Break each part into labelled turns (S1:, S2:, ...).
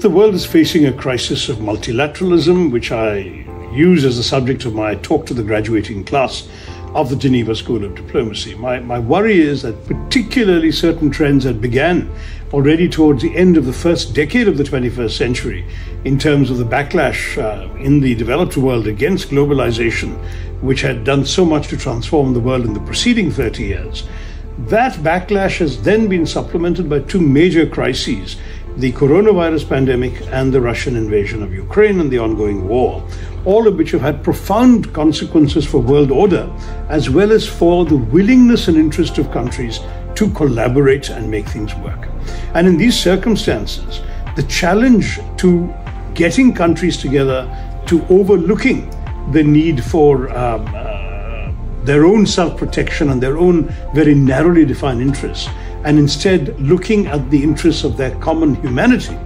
S1: think the world is facing a crisis of multilateralism, which I use as the subject of my talk to the graduating class of the Geneva School of Diplomacy. My worry is that particularly certain trends that began already towards the end of the first decade of the 21st century in terms of the backlash in the developed world against globalization, which had done so much to transform the world in the preceding 30 years. That backlash has then been supplemented by two major crises: the coronavirus pandemic and the Russian invasion of Ukraine and the ongoing war, all of which have had profound consequences for world order, as well as for the willingness and interest of countries to collaborate and make things work. And in these circumstances, the challenge to getting countries together, to overlooking the need for their own self-protection and their own very narrowly defined interests, and instead looking at the interests of their common humanity,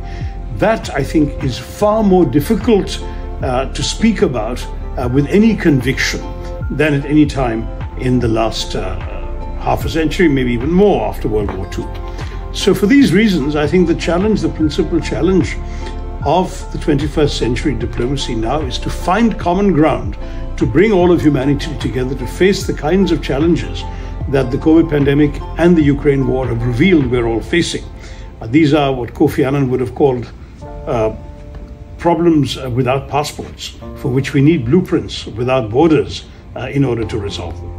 S1: that I think is far more difficult to speak about with any conviction than at any time in the last half a century, maybe even more after World War II. So for these reasons, I think the principal challenge of the 21st century diplomacy now is to find common ground, to bring all of humanity together to face the kinds of challenges that the COVID pandemic and the Ukraine war have revealed we're all facing. These are what Kofi Annan would have called problems without passports, for which we need blueprints without borders in order to resolve them.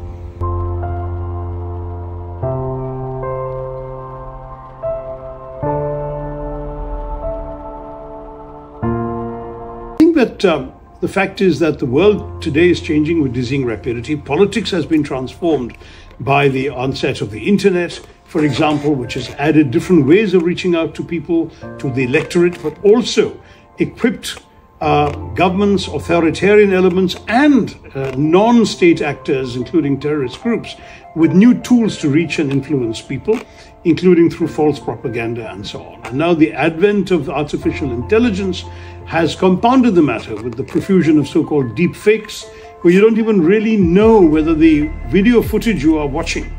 S1: I think that the fact is that the world today is changing with dizzying rapidity. Politics has been transformed by the onset of the internet, for example, which has added different ways of reaching out to people, to the electorate, but also equipped governments, authoritarian elements, and non-state actors, including terrorist groups, with new tools to reach and influence people, including through false propaganda and so on. And now the advent of artificial intelligence has compounded the matter with the profusion of so-called deep fakes, where you don't even really know whether the video footage you are watching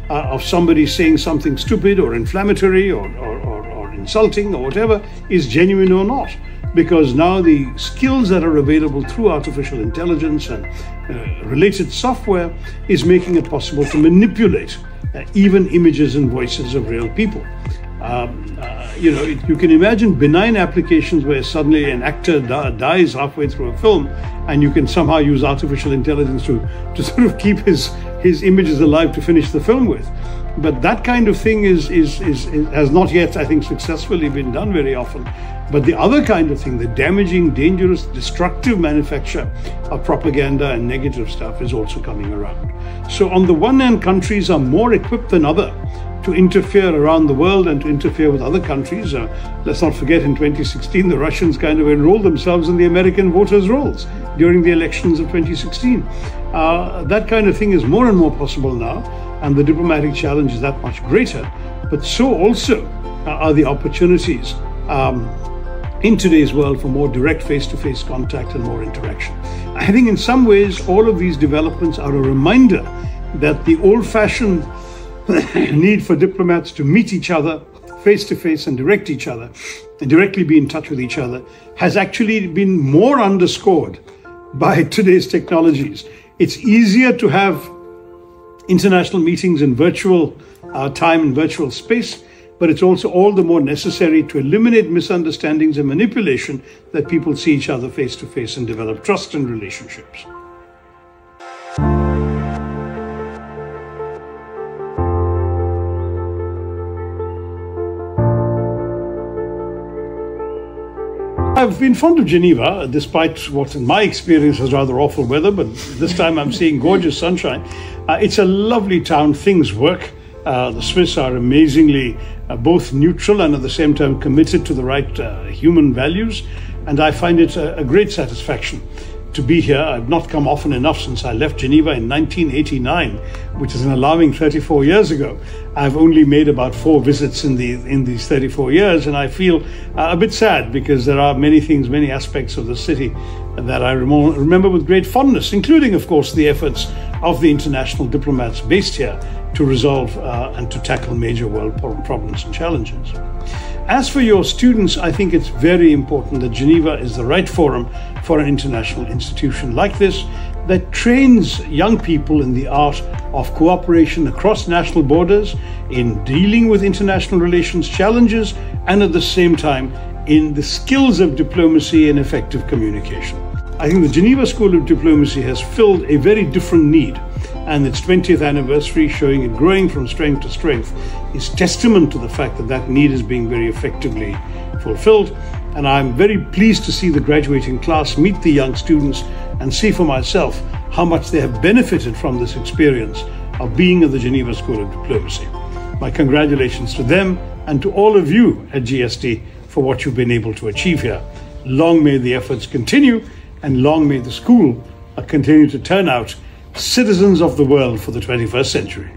S1: of somebody saying something stupid or inflammatory or insulting or whatever is genuine or not. Because now the skills that are available through artificial intelligence and related software is making it possible to manipulate even images and voices of real people. You can imagine benign applications where suddenly an actor dies halfway through a film, and you can somehow use artificial intelligence to sort of keep his images alive to finish the film with. But that kind of thing has not yet, I think, successfully been done very often. But the other kind of thing, the damaging, dangerous, destructive manufacture of propaganda and negative stuff, is also coming around. So on the one hand, countries are more equipped than other to interfere around the world and to interfere with other countries. Let's not forget, in 2016, the Russians kind of enrolled themselves in the American voters' rolls during the elections of 2016. That kind of thing is more and more possible now, and the diplomatic challenge is that much greater. But so also are the opportunities in today's world for more direct face-to-face contact and more interaction. I think in some ways all of these developments are a reminder that the old-fashioned need for diplomats to meet each other face-to-face and direct each other and directly be in touch with each other has actually been more underscored by today's technologies. It's easier to have international meetings in virtual time and virtual space, but it's also all the more necessary to eliminate misunderstandings and manipulation that people see each other face to face and develop trust and relationships. I've been fond of Geneva, despite what in my experience was rather awful weather, but this time I'm seeing gorgeous sunshine. It's a lovely town, things work. The Swiss are amazingly both neutral and at the same time committed to the right human values, and I find it a great satisfaction to be here. I've not come often enough since I left Geneva in 1989, which is an alarming 34 years ago. I've only made about 4 visits in these 34 years, and I feel a bit sad because there are many things, many aspects of the city that I remember with great fondness, including, of course, the efforts of the international diplomats based here to resolve and to tackle major world problems and challenges. As for your students, I think it's very important that Geneva is the right forum for an international institution like this that trains young people in the art of cooperation across national borders, in dealing with international relations challenges, and at the same time in the skills of diplomacy and effective communication. I think the Geneva School of Diplomacy has filled a very different need, and its 20th anniversary, showing it growing from strength to strength, is testament to the fact that that need is being very effectively fulfilled. And I'm very pleased to see the graduating class meet the young students and see for myself how much they have benefited from this experience of being at the Geneva School of Diplomacy. My congratulations to them and to all of you at GSD for what you've been able to achieve here. Long may the efforts continue, and long may the school continue to turn out citizens of the world for the 21st century.